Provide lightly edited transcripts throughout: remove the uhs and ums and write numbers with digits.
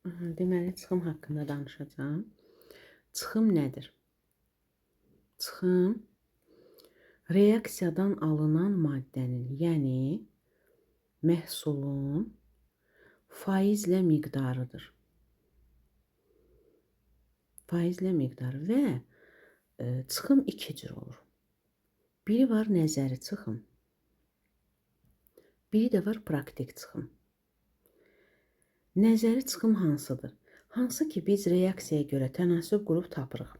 Deməli, çıxım haqqında danışacağam. Çıxım nədir? Çıxım reaksiyadan alınan maddənin, yəni məhsulun faizlə miqdarıdır. Faizlə miqdarı və çıxım iki cür olur. Biri var nəzəri çıxım, biri də var praktik çıxım. Nəzəri çıxım hansıdır? Hansı ki biz reaksiyaya görə tənasüb qrup tapırıq.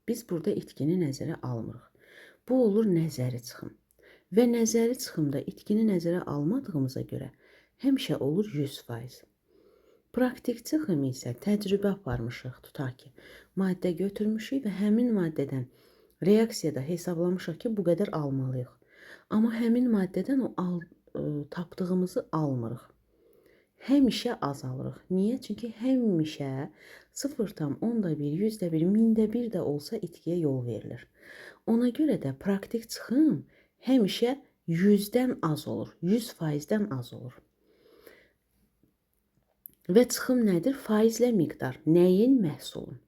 Biz burada itkini nəzərə almırıq. Bu olur nəzəri çıxım. Və nəzəri çıxımda itkini nəzərə almadığımıza görə həmişə olur 100%. Praktik çıxım isə təcrübə aparmışıq, tutaq ki, maddə götürmüşük və həmin maddədən reaksiyada hesablamışıq ki, bu qədər almalıyıq. Amma həmin maddədən tapdığımızı almırıq. Həmişə azalırıq. Niyə? Çünki həmişə 0,1, 100%, 1000% də olsa itkiyə yol verilir. Ona görə də praktik çıxım həmişə 100-dən az olur, 100%-dən az olur. Və çıxım nədir? Faizlə miqdar. Nəyin? Məhsulun.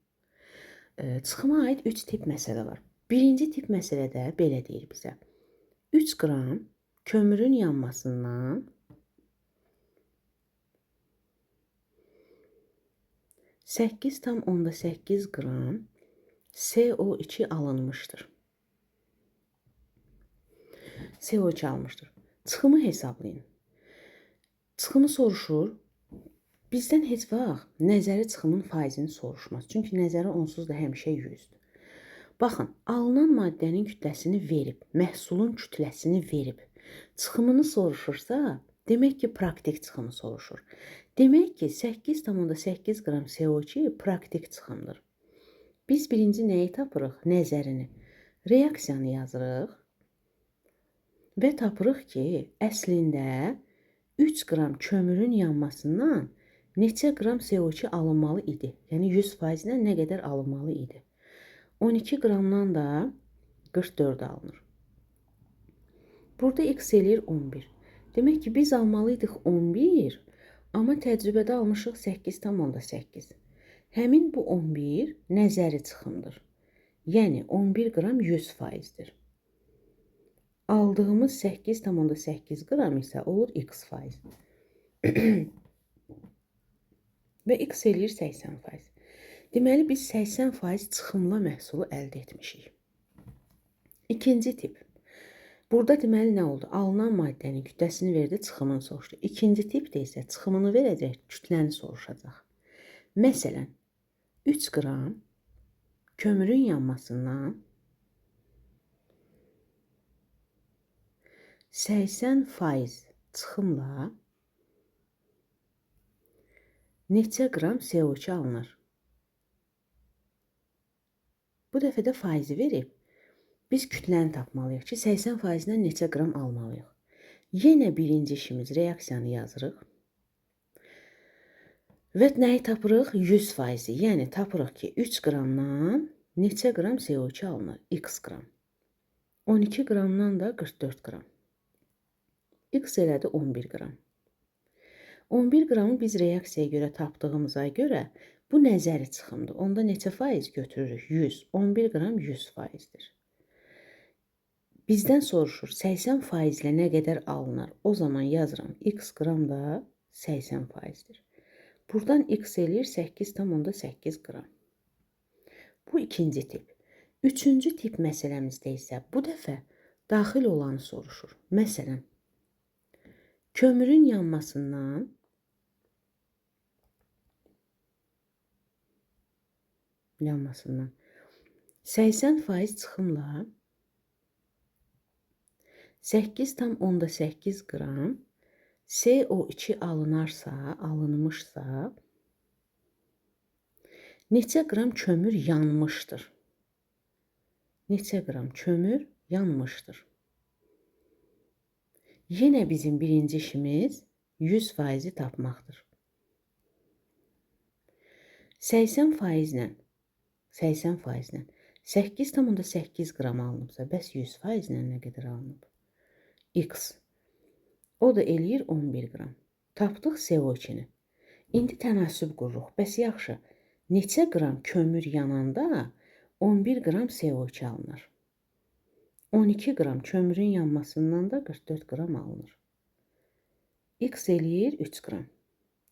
Çıxıma aid 3 tip məsələ var. Birinci tip məsələdə belə deyir bizə. 3 qram kömürün yanmasından 8,8 qram CO2 alınmışdır. CO2 almışdır. Çıxımı hesablayın. Çıxımı soruşur. Bizdən heç vaxt nəzəri çıxımın faizini soruşmaz. Çünki nəzəri onsuz da həmişə 100-dür. Baxın, alınan maddənin kütləsini verib, məhsulun kütləsini verib, çıxımını soruşursa, demək ki, praktik çıxımı soruşur. Demək ki, 8,8 qram CO2 praktik çıxımdır. Biz birinci nəyi tapırıq? Nəzərini. Reaksiyanı yazırıq və tapırıq ki, əslində 3 qram kömürün yanmasından neçə qram CO2 alınmalı idi? Yəni 100%-dən nə qədər alınmalı idi? 12 qramdan da 44 alınır. Burada x eləyir 11. Demək ki, biz almalıydıq 11, amma təcrübədə almışıq 8,8. Həmin bu 11 nəzəri çıxımdır. Yəni 11 qram 100%-dir. Aldığımız 8,8 qram isə olur x%. Və x eləyir 80%. Deməli, biz 80% çıxımla məhsulu əldə etmişik. İkinci tip. Burada deməli nə oldu? Alınan maddənin kütləsini verdi, çıxımını soruşdu. İkinci tipdə isə çıxımını verəcək, kütləni soruşacaq. Məsələn, 3 qram kömürün yanmasından 80% çıxımla neçə qram CO2 alınır? Bu dəfə də faizi verib. Biz kütləni tapmalıyıq ki, 80%-dən neçə qram almalıyıq. Yenə birinci işimiz reaksiyanı yazırıq. Və nəyi tapırıq? 100%. Yəni tapırıq ki, 3 qramdan neçə qram CO2 alınır? X qram. 12 qramdan da 44 qram. X elədi 11 qram. 11 qramı biz reaksiyaya görə tapdığımıza görə bu nəzəri çıxımdır. Onda neçə faiz götürürük? 100. 11 qram 100%-dir. Bizdən soruşur 80%-lə nə qədər alınır? O zaman yazıram x qram da 80%-dir. Buradan x eləyir 8,8 qram. Bu ikinci tip. Üçüncü tip məsələmizdə isə bu dəfə daxil olanı soruşur. Məsələn, kömürün yanmasından 80% çıxımla 8,8 qram CO2 alınmışsa, neçə qram kömür yanmışdır? Neçə qram kömür yanmışdır? Yenə bizim birinci işimiz 100%-i tapmaqdır. 80%-lə 8,8 qram alınıbsa, bəs 100%-lə nə qədər alınıb? X. O da eləyir 11 qram. Tapdıq CO2-ni. İndi tənasüb qururuq. Bəs yaxşı, neçə qram kömür yananda 11 qram CO2 alınır? 12 qram kömürün yanmasından da 44 qram alınır. X eləyir 3 qram.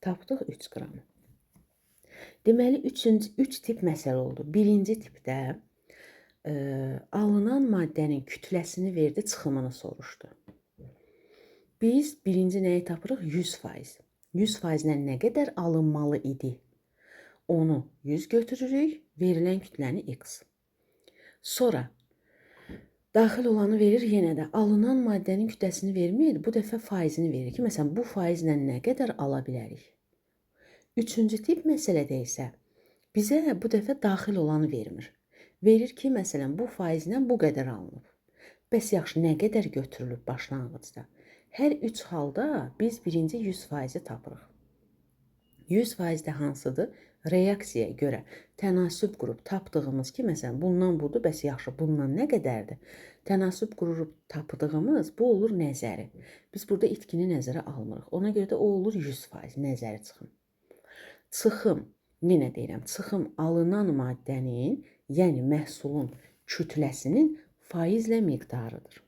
Tapdıq 3 qramı. Deməli, üç tip məsələ oldu. Birinci tipdə alınan maddənin kütləsini verdi, çıxımını soruşdu. Biz birinci nəyi tapırıq? 100%. 100%-lə nə qədər alınmalı idi? Onu 100 götürürük, verilən kütləni X. Sonra daxil olanı verir, yenə də alınan maddənin kütləsini vermir, bu dəfə faizini verir ki, məsələn, bu faizlə nə qədər ala bilərik? Üçüncü tip məsələdə isə bizə bu dəfə daxil olanı vermir. Verir ki, məsələn, bu faizlə bu qədər alınıb. Bəs yaxşı, nə qədər götürülüb başlanğıcda? Hər üç halda biz birinci 100%-i tapırıq. 100%-də hansıdır? Reaksiyaya görə tənasüb qurub tapdığımız ki, məsələn, bundan budur, bəs yaxşı, bundan nə qədərdir? Tənasüb qurub tapdığımız bu olur nəzəri. Biz burada itkini nəzərə almırıq. Ona görə də o olur 100% nəzəri çıxım. Çıxım, yenə deyirəm, çıxım alınan maddənin, yəni məhsulun kütləsinin faizlə miqdarıdır.